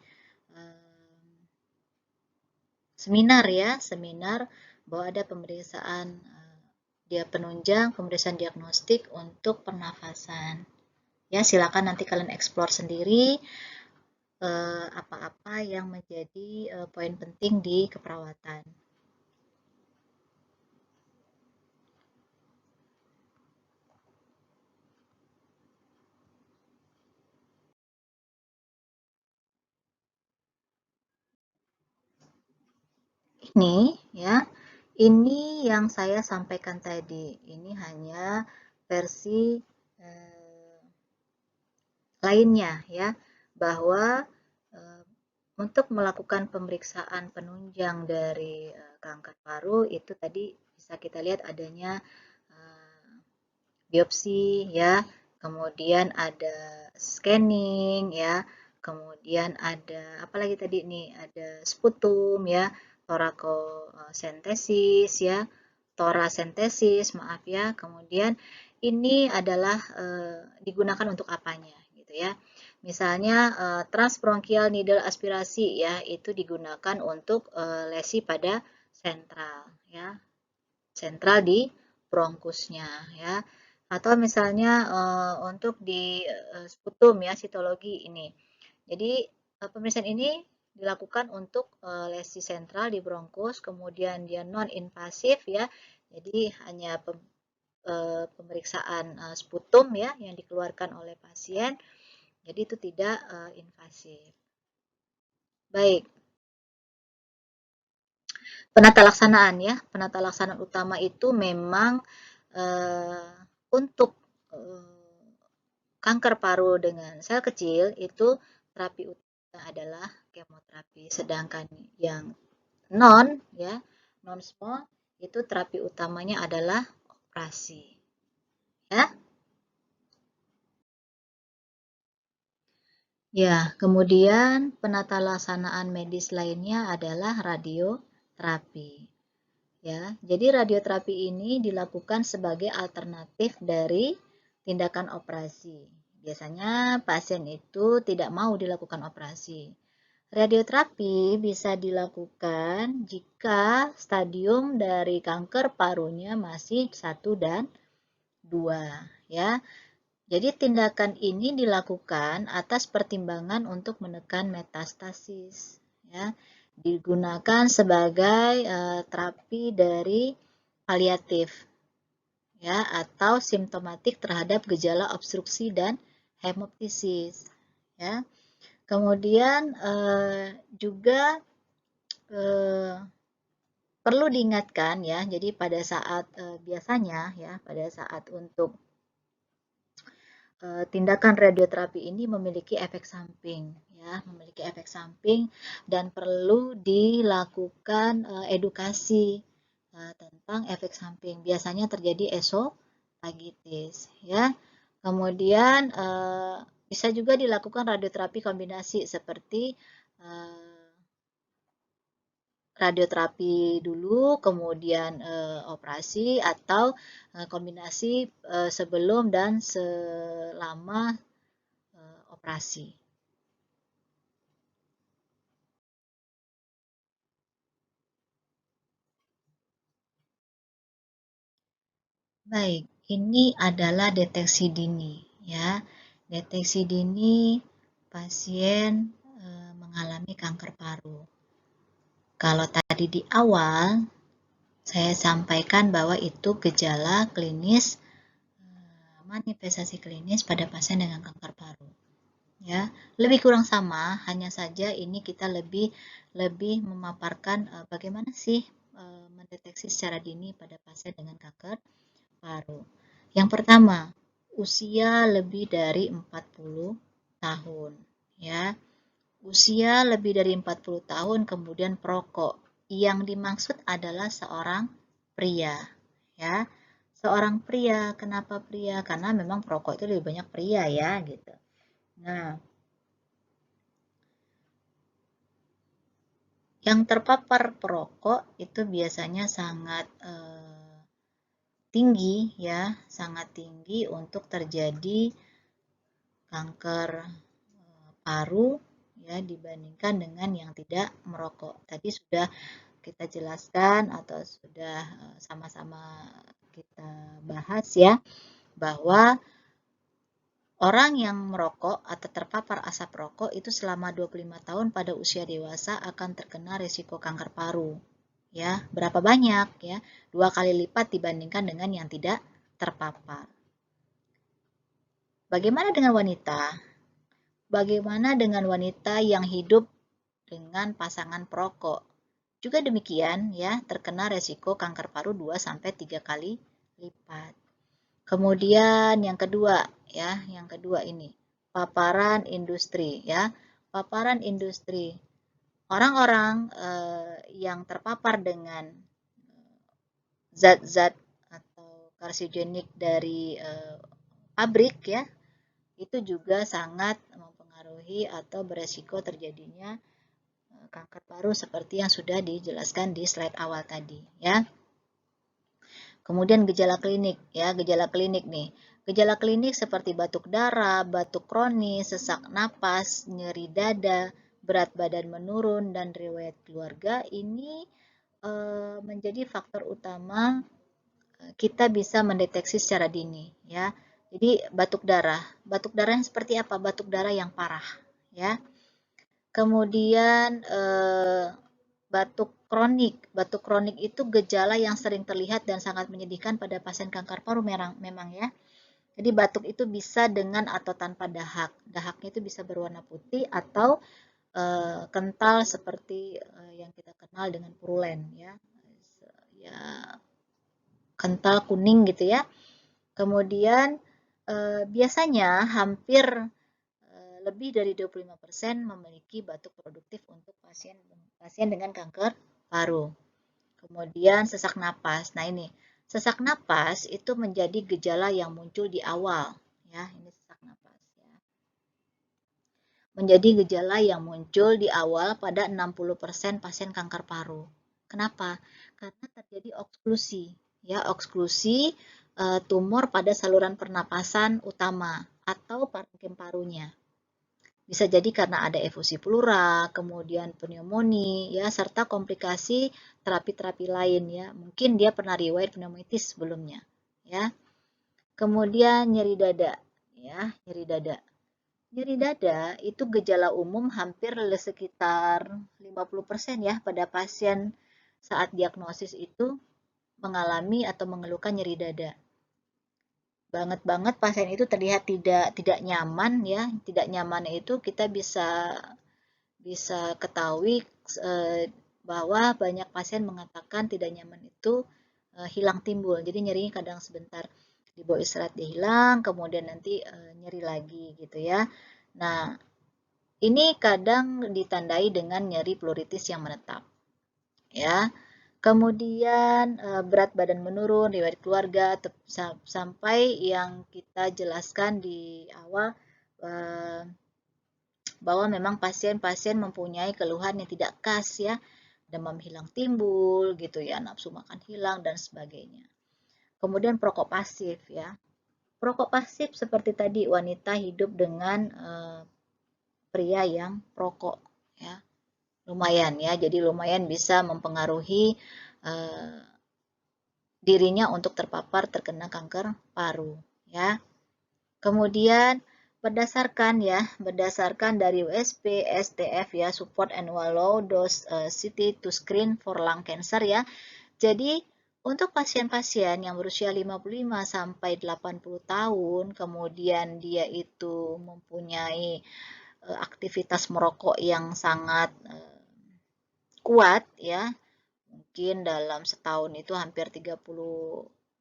seminar ya, seminar bahwa ada pemeriksaan dia penunjang, pemeriksaan diagnostik untuk pernafasan. Ya, silakan nanti kalian eksplor sendiri apa-apa yang menjadi poin penting di keperawatan. Ini ya, ini yang saya sampaikan tadi. Ini hanya versi lainnya ya, bahwa untuk melakukan pemeriksaan penunjang dari kanker paru itu tadi bisa kita lihat adanya biopsi ya, kemudian ada scanning ya, kemudian ada apa lagi tadi nih, ada sputum ya, torakosentesis ya, torasentesis maaf ya, kemudian ini adalah digunakan untuk apanya gitu ya. Misalnya transbronchial needle aspirasi ya, itu digunakan untuk lesi pada sentral ya, sentral di bronkusnya ya. Atau misalnya untuk di sputum ya, sitologi ini. Jadi pemeriksaan ini dilakukan untuk lesi sentral di bronkus, kemudian dia non-invasif ya. Jadi hanya pemeriksaan sputum ya yang dikeluarkan oleh pasien. Jadi itu tidak invasif. Baik. Penata laksanaan ya, penata laksanaan utama itu memang untuk kanker paru dengan sel kecil itu terapi utama adalah kemoterapi, sedangkan yang non small itu terapi utamanya adalah operasi, ya. Ya, kemudian penata laksanaan medis lainnya adalah radioterapi. Ya, jadi radioterapi ini dilakukan sebagai alternatif dari tindakan operasi. Biasanya pasien itu tidak mau dilakukan operasi. Radioterapi bisa dilakukan jika stadium dari kanker parunya masih 1 dan 2, ya. Jadi tindakan ini dilakukan atas pertimbangan untuk menekan metastasis, ya. Digunakan sebagai terapi dari paliatif, ya, atau simptomatik terhadap gejala obstruksi dan hemoptisis, ya. Kemudian juga perlu diingatkan, ya, jadi pada saat biasanya, ya, pada saat untuk tindakan radioterapi ini memiliki efek samping, ya, memiliki efek samping dan perlu dilakukan edukasi tentang efek samping. Biasanya terjadi esofagitis, ya. Kemudian bisa juga dilakukan radioterapi kombinasi seperti radioterapi dulu, kemudian operasi atau kombinasi sebelum dan selama operasi. Baik, ini adalah deteksi dini, ya. Deteksi dini pasien mengalami kanker paru. Kalau tadi di awal saya sampaikan bahwa itu gejala klinis, manifestasi klinis pada pasien dengan kanker paru. Ya, lebih kurang sama, hanya saja ini kita lebih memaparkan bagaimana sih mendeteksi secara dini pada pasien dengan kanker paru. Yang pertama, usia lebih dari 40 tahun, ya. Usia lebih dari 40 tahun kemudian perokok. Yang dimaksud adalah seorang pria, ya. Seorang pria, kenapa pria? Karena memang perokok itu lebih banyak pria, ya, gitu. Nah, yang terpapar perokok itu biasanya sangat tinggi, ya, sangat tinggi untuk terjadi kanker paru, ya, dibandingkan dengan yang tidak merokok. Tadi sudah kita jelaskan atau sudah sama-sama kita bahas, ya, bahwa orang yang merokok atau terpapar asap rokok itu selama 25 tahun pada usia dewasa akan terkena risiko kanker paru. Ya, berapa banyak, ya? 2 kali lipat dibandingkan dengan yang tidak terpapar. Bagaimana dengan wanita? Bagaimana dengan wanita yang hidup dengan pasangan perokok? Juga demikian, ya, terkena risiko kanker paru 2-3 kali lipat. Kemudian yang kedua, ya, yang kedua ini paparan industri, ya. Paparan industri. Orang-orang yang terpapar dengan zat-zat atau karsiogenik dari pabrik, ya, itu juga sangat mempengaruhi atau beresiko terjadinya kanker paru seperti yang sudah dijelaskan di slide awal tadi, ya. Kemudian gejala klinik, ya, gejala klinik nih. Gejala klinik seperti batuk darah, batuk kronis, sesak napas, nyeri dada, berat badan menurun, dan riwayat keluarga ini menjadi faktor utama kita bisa mendeteksi secara dini, ya. Jadi batuk darah yang seperti apa? Batuk darah yang parah, ya. Kemudian batuk kronik itu gejala yang sering terlihat dan sangat menyedihkan pada pasien kanker paru memang, ya. Jadi batuk itu bisa dengan atau tanpa dahak. Dahaknya itu bisa berwarna putih atau kental seperti yang kita kenal dengan purulen, ya. Ya, kental kuning gitu, ya. Kemudian biasanya hampir lebih dari 25% memiliki batuk produktif untuk pasien dengan kanker paru. Kemudian sesak napas. Nah ini, sesak napas itu menjadi gejala yang muncul di awal. Ya, ini sesak napas. Ya. Menjadi gejala yang muncul di awal pada 60% pasien kanker paru. Kenapa? Karena terjadi oklusi. Ya, oklusi tumor pada saluran pernapasan utama atau parenkim parunya. Bisa jadi karena ada efusi pleura, kemudian pneumonia, ya, serta komplikasi terapi-terapi lain, ya. Mungkin dia pernah riwayat pneumonitis sebelumnya, ya. Kemudian nyeri dada, ya, nyeri dada. Nyeri dada itu gejala umum hampir sekitar 50% ya pada pasien saat diagnosis itu mengalami atau mengeluhkan nyeri dada. Banget pasien itu terlihat tidak nyaman ya, tidak nyaman itu kita bisa ketahui bahwa banyak pasien mengatakan tidak nyaman itu hilang timbul. Jadi nyerinya kadang sebentar dibawa istirahat dia hilang, kemudian nanti nyeri lagi gitu ya. Nah, ini kadang ditandai dengan nyeri pleuritis yang menetap. Ya. Kemudian berat badan menurun, riwayat keluarga, sampai yang kita jelaskan di awal bahwa memang pasien-pasien mempunyai keluhan yang tidak khas ya, demam hilang timbul gitu ya, nafsu makan hilang dan sebagainya. Kemudian perokok pasif ya. Perokok pasif seperti tadi wanita hidup dengan pria yang perokok ya. Lumayan ya, jadi lumayan bisa mempengaruhi dirinya untuk terkena kanker paru ya. Kemudian berdasarkan dari USP, STF ya, Support and Low Dose City to Screen for Lung Cancer ya. Jadi untuk pasien-pasien yang berusia 55 sampai 80 tahun, kemudian dia itu mempunyai aktivitas merokok yang sangat kuat ya, mungkin dalam setahun itu hampir 30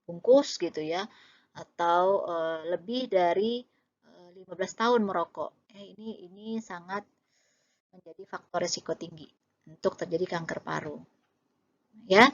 bungkus gitu ya, atau lebih dari 15 tahun merokok. Ini sangat menjadi faktor risiko tinggi untuk terjadi kanker paru. Ya.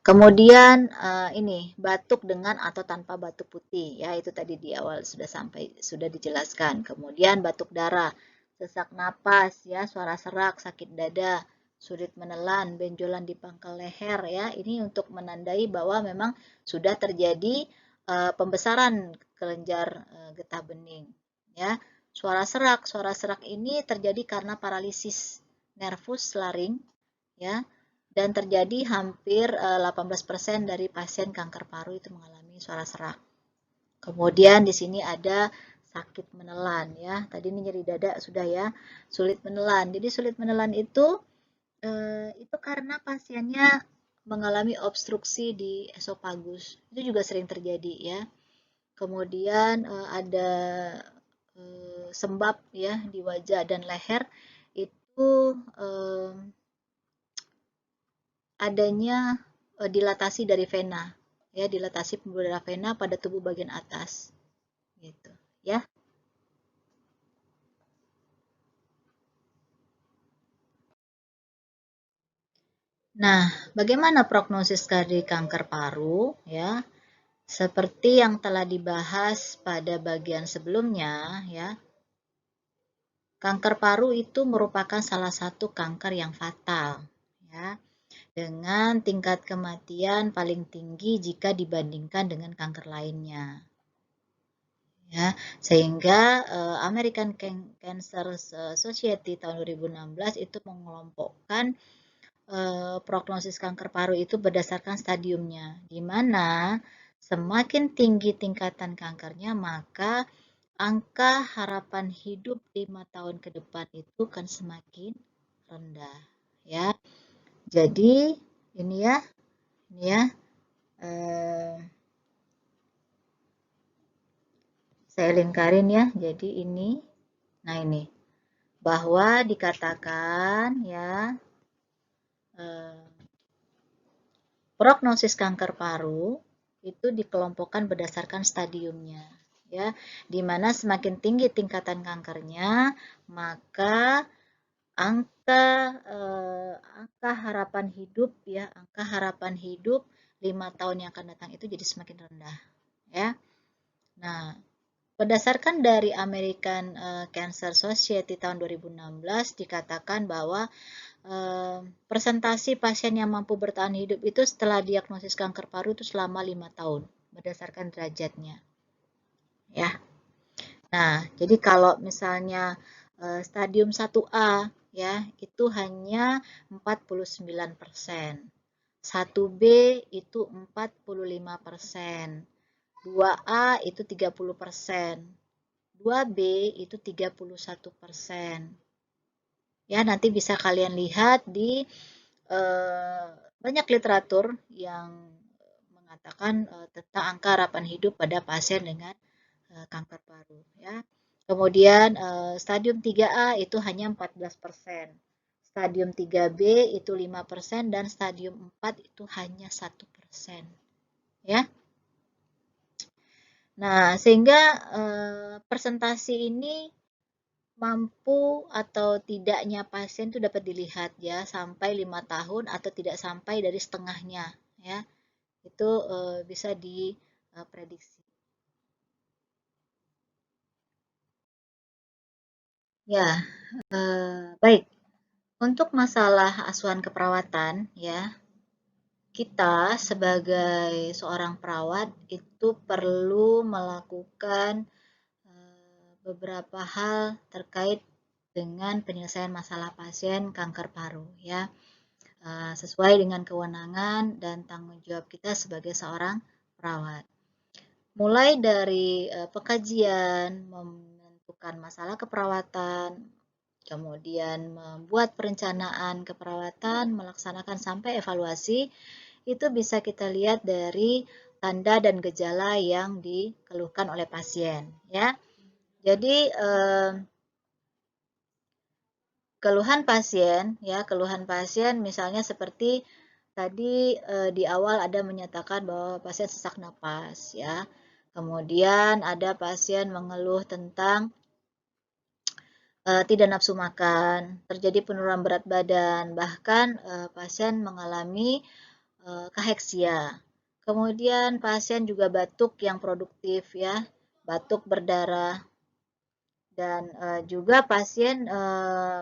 Kemudian ini batuk dengan atau tanpa batuk putih ya, itu tadi di awal sudah dijelaskan. Kemudian batuk darah, sesak napas ya, suara serak, sakit dada, sulit menelan, benjolan di pangkal leher ya. Ini untuk menandai bahwa memang sudah terjadi pembesaran kelenjar getah bening ya. Suara serak ini terjadi karena paralisis nervus laring ya, dan terjadi hampir 18% dari pasien kanker paru itu mengalami suara serak. Kemudian di sini ada sakit menelan ya. Tadi ini nyeri dada sudah ya. Sulit menelan. Jadi sulit menelan itu karena pasiennya mengalami obstruksi di esofagus. Itu juga sering terjadi ya. Kemudian ada sembab ya di wajah dan leher itu adanya dilatasi dari vena ya, dilatasi pembuluh darah vena pada tubuh bagian atas gitu ya. Nah, bagaimana prognosis dari kanker paru ya? Seperti yang telah dibahas pada bagian sebelumnya ya. Kanker paru itu merupakan salah satu kanker yang fatal ya, dengan tingkat kematian paling tinggi jika dibandingkan dengan kanker lainnya. Ya, sehingga American Cancer Society tahun 2016 itu mengelompokkan prognosis kanker paru itu berdasarkan stadiumnya, di mana semakin tinggi tingkatan kankernya, maka angka harapan hidup 5 tahun ke depan itu kan semakin rendah ya. Jadi ini ya saya lingkarin ya. Jadi ini, nah ini bahwa dikatakan ya prognosis kanker paru itu dikelompokkan berdasarkan stadiumnya, ya. Di mana semakin tinggi tingkatan kankernya, maka angka angka harapan hidup ya, angka harapan hidup 5 tahun yang akan datang itu jadi semakin rendah, ya. Nah, berdasarkan dari American Cancer Society tahun 2016 dikatakan bahwa presentasi pasien yang mampu bertahan hidup itu setelah diagnosis kanker paru itu selama 5 tahun berdasarkan derajatnya, ya. Nah, jadi kalau misalnya stadium 1A ya, itu hanya 49%. 1B itu 45%. 2A itu 30%. 2B itu 31%. Ya, nanti bisa kalian lihat di banyak literatur yang mengatakan tentang angka harapan hidup pada pasien dengan kanker paru, ya. Kemudian stadium 3A itu hanya 14%. Stadium 3B itu 5% dan stadium 4 itu hanya 1%, ya. Nah, sehingga presentasi ini mampu atau tidaknya pasien itu dapat dilihat ya sampai 5 tahun atau tidak sampai dari setengahnya, ya. Itu bisa diprediksi. Ya, baik. Untuk masalah asuhan keperawatan, ya, kita sebagai seorang perawat itu perlu melakukan beberapa hal terkait dengan penyelesaian masalah pasien kanker paru, ya, sesuai dengan kewenangan dan tanggung jawab kita sebagai seorang perawat. Mulai dari pengkajian, menentukan masalah keperawatan, kemudian membuat perencanaan keperawatan, melaksanakan sampai evaluasi, itu bisa kita lihat dari tanda dan gejala yang dikeluhkan oleh pasien, ya. Jadi keluhan pasien, ya, keluhan pasien misalnya seperti tadi di awal ada menyatakan bahwa pasien sesak napas, ya. Kemudian ada pasien mengeluh tentang tidak nafsu makan, terjadi penurunan berat badan, bahkan pasien mengalami kaheksia. Kemudian pasien juga batuk yang produktif, ya, batuk berdarah, dan juga pasien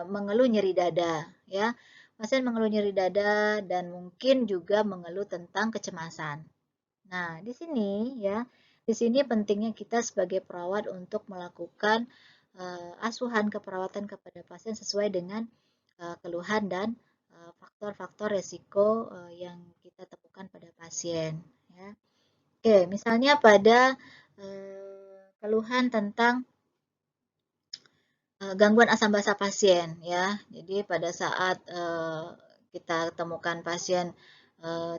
mengeluh nyeri dada, ya. Pasien mengeluh nyeri dada dan mungkin juga mengeluh tentang kecemasan. Nah, di sini ya, di sini pentingnya kita sebagai perawat untuk melakukan asuhan keperawatan kepada pasien sesuai dengan keluhan dan faktor-faktor resiko yang kita temukan pada pasien, ya. Oke, misalnya pada keluhan tentang gangguan asam basa pasien, ya. Jadi pada saat kita temukan pasien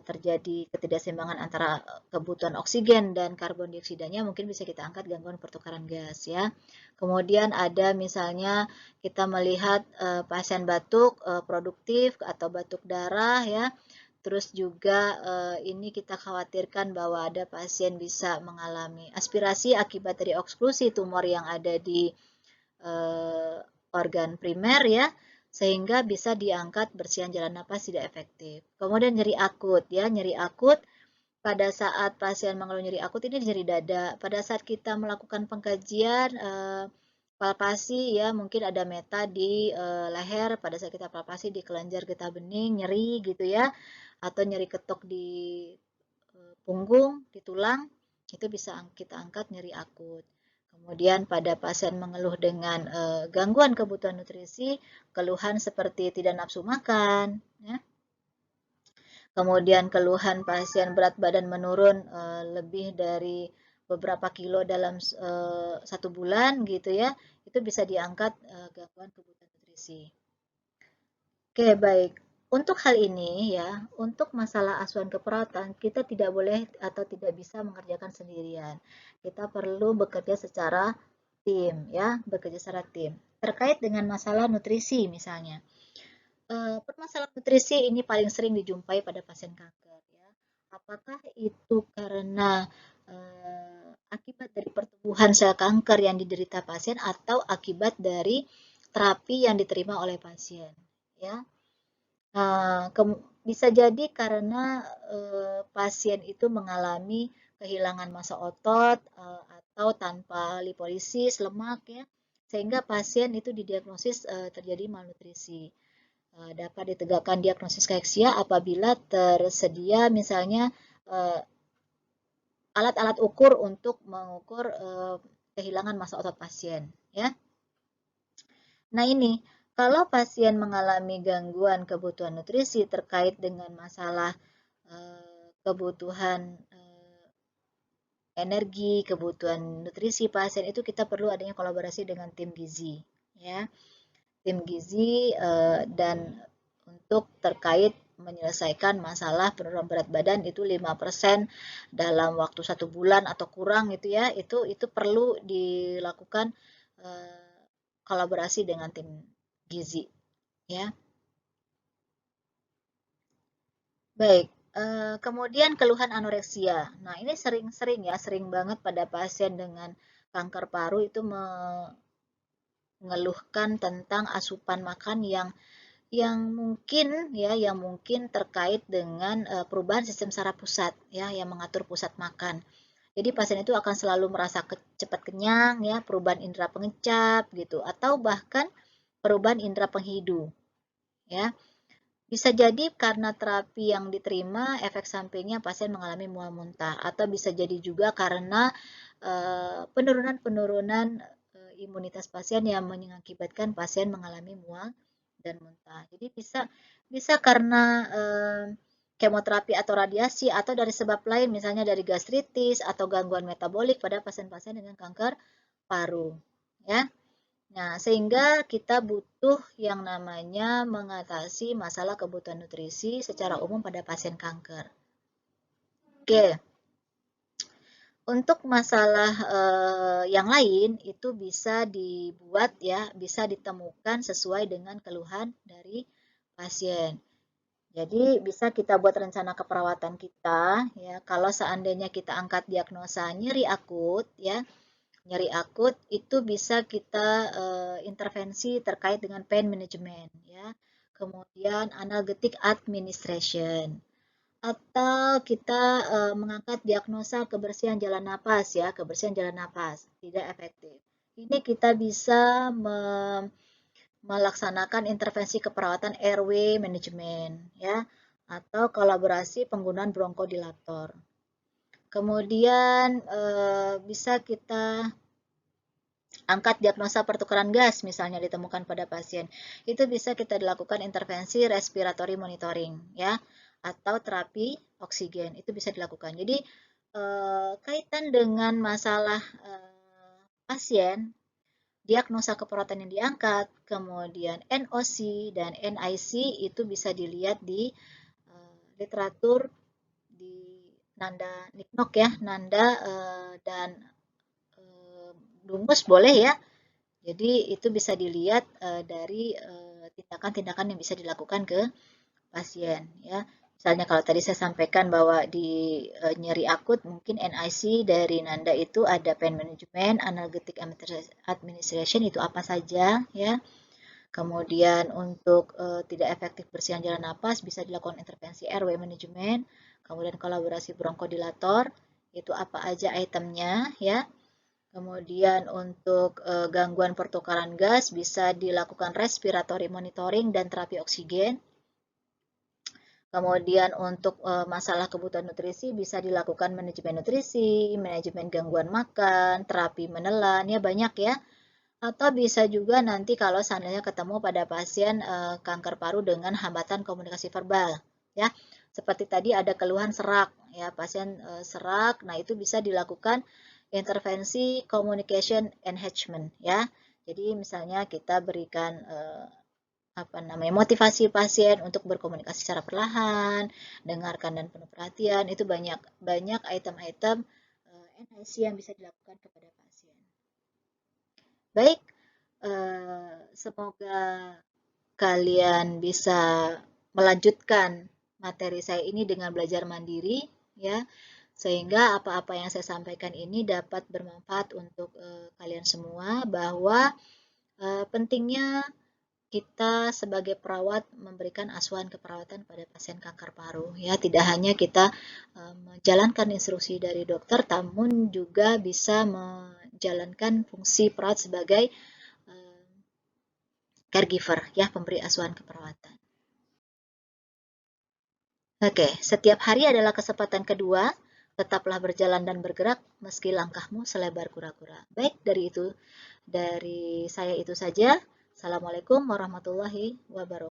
terjadi ketidakseimbangan antara kebutuhan oksigen dan karbon dioksidanya, mungkin bisa kita angkat gangguan pertukaran gas, ya. Kemudian ada misalnya kita melihat pasien batuk produktif atau batuk darah, ya. Terus juga ini kita khawatirkan bahwa ada pasien bisa mengalami aspirasi akibat dari oklusi tumor yang ada di organ primer, ya, sehingga bisa diangkat bersihan jalan napas tidak efektif. Kemudian nyeri akut, ya, nyeri akut pada saat pasien mengeluh nyeri akut ini nyeri dada. Pada saat kita melakukan pengkajian palpasi, ya, mungkin ada meta di leher pada saat kita palpasi di kelenjar getah bening nyeri gitu, ya, atau nyeri ketok di punggung, di tulang, itu bisa kita angkat nyeri akut. Kemudian pada pasien mengeluh dengan gangguan kebutuhan nutrisi, keluhan seperti tidak nafsu makan, ya. Kemudian keluhan pasien berat badan menurun lebih dari beberapa kilo dalam 1 bulan gitu, ya, itu bisa diangkat gangguan kebutuhan nutrisi. Oke, baik. Untuk hal ini, ya, untuk masalah asuhan keperawatan, kita tidak boleh atau tidak bisa mengerjakan sendirian. Kita perlu bekerja secara tim, ya, bekerja secara tim. Terkait dengan masalah nutrisi misalnya. Permasalahan nutrisi ini paling sering dijumpai pada pasien kanker, ya. Apakah itu karena akibat dari pertumbuhan sel kanker yang diderita pasien atau akibat dari terapi yang diterima oleh pasien, ya. Bisa jadi karena pasien itu mengalami kehilangan massa otot atau tanpa lipolisis lemak, ya, sehingga pasien itu didiagnosis terjadi malnutrisi. Dapat ditegakkan diagnosis keksia apabila tersedia misalnya alat-alat ukur untuk mengukur kehilangan massa otot pasien, ya. Nah, ini kalau pasien mengalami gangguan kebutuhan nutrisi terkait dengan masalah kebutuhan energi, kebutuhan nutrisi pasien, itu kita perlu adanya kolaborasi dengan tim gizi, ya. Tim gizi dan untuk terkait menyelesaikan masalah penurunan berat badan itu 5% dalam waktu 1 bulan atau kurang, itu ya, itu perlu dilakukan kolaborasi dengan tim gizi, ya. Baik, kemudian keluhan anoreksia. Nah, ini sering ya, sering banget pada pasien dengan kanker paru itu mengeluhkan tentang asupan makan yang mungkin terkait dengan perubahan sistem saraf pusat, ya, yang mengatur pusat makan. Jadi pasien itu akan selalu merasa cepat kenyang, ya, perubahan indera pengecap gitu, atau bahkan perubahan indera penghidu, ya. Bisa jadi karena terapi yang diterima, efek sampingnya pasien mengalami mual muntah, atau bisa jadi juga karena penurunan-penurunan imunitas pasien yang mengakibatkan pasien mengalami mual dan muntah. Jadi bisa karena kemoterapi atau radiasi, atau dari sebab lain, misalnya dari gastritis atau gangguan metabolik pada pasien-pasien dengan kanker paru, ya. Nah, sehingga kita butuh yang namanya mengatasi masalah kebutuhan nutrisi secara umum pada pasien kanker. Oke, untuk masalah yang lain itu bisa dibuat, ya, bisa ditemukan sesuai dengan keluhan dari pasien. Jadi bisa kita buat rencana keperawatan kita, ya. Kalau seandainya kita angkat diagnosa nyeri akut, ya, nyeri akut itu bisa kita intervensi terkait dengan pain management, ya. Kemudian analgetic administration, atau kita mengangkat diagnosa kebersihan jalan napas, ya, kebersihan jalan napas tidak efektif. Ini kita bisa melaksanakan intervensi keperawatan airway management, ya, atau kolaborasi penggunaan bronkodilator. Kemudian bisa kita angkat diagnosa pertukaran gas misalnya ditemukan pada pasien. Itu bisa kita dilakukan intervensi respiratory monitoring, ya, atau terapi oksigen. Itu bisa dilakukan. Jadi kaitan dengan masalah pasien, diagnosa keperawatan yang diangkat, kemudian NOC dan NIC itu bisa dilihat di literatur di Nanda Niknok, ya, Nanda dan Dungus boleh, ya. Jadi itu bisa dilihat dari tindakan-tindakan yang bisa dilakukan ke pasien, ya. Misalnya kalau tadi saya sampaikan bahwa di nyeri akut mungkin NIC dari Nanda itu ada pain management, analgetic administration itu apa saja, ya. Kemudian untuk tidak efektif bersihan jalan napas bisa dilakukan intervensi airway management, kemudian kolaborasi bronkodilator itu apa aja itemnya, ya. Kemudian untuk gangguan pertukaran gas bisa dilakukan respiratory monitoring dan terapi oksigen. Kemudian untuk masalah kebutuhan nutrisi bisa dilakukan manajemen nutrisi, manajemen gangguan makan, terapi menelan, ya, banyak, ya. Atau bisa juga nanti kalau seandainya ketemu pada pasien kanker paru dengan hambatan komunikasi verbal, ya. Seperti tadi ada keluhan serak, ya, pasien serak. Nah, itu bisa dilakukan intervensi communication enhancement, ya. Jadi misalnya kita berikan motivasi pasien untuk berkomunikasi secara perlahan, dengarkan dan penuh perhatian. Itu banyak item-item NIC yang bisa dilakukan kepada pasien. Baik, semoga kalian bisa melanjutkan materi saya ini dengan belajar mandiri, ya. Sehingga apa-apa yang saya sampaikan ini dapat bermanfaat untuk kalian semua, bahwa pentingnya kita sebagai perawat memberikan asuhan keperawatan pada pasien kanker paru, ya. Tidak hanya kita menjalankan instruksi dari dokter, namun juga bisa menjalankan fungsi perawat sebagai caregiver, ya, pemberi asuhan keperawatan. Oke, setiap hari adalah kesempatan kedua. Tetaplah berjalan dan bergerak meski langkahmu selebar kura-kura. Baik, dari saya itu saja. Assalamualaikum warahmatullahi wabarakatuh.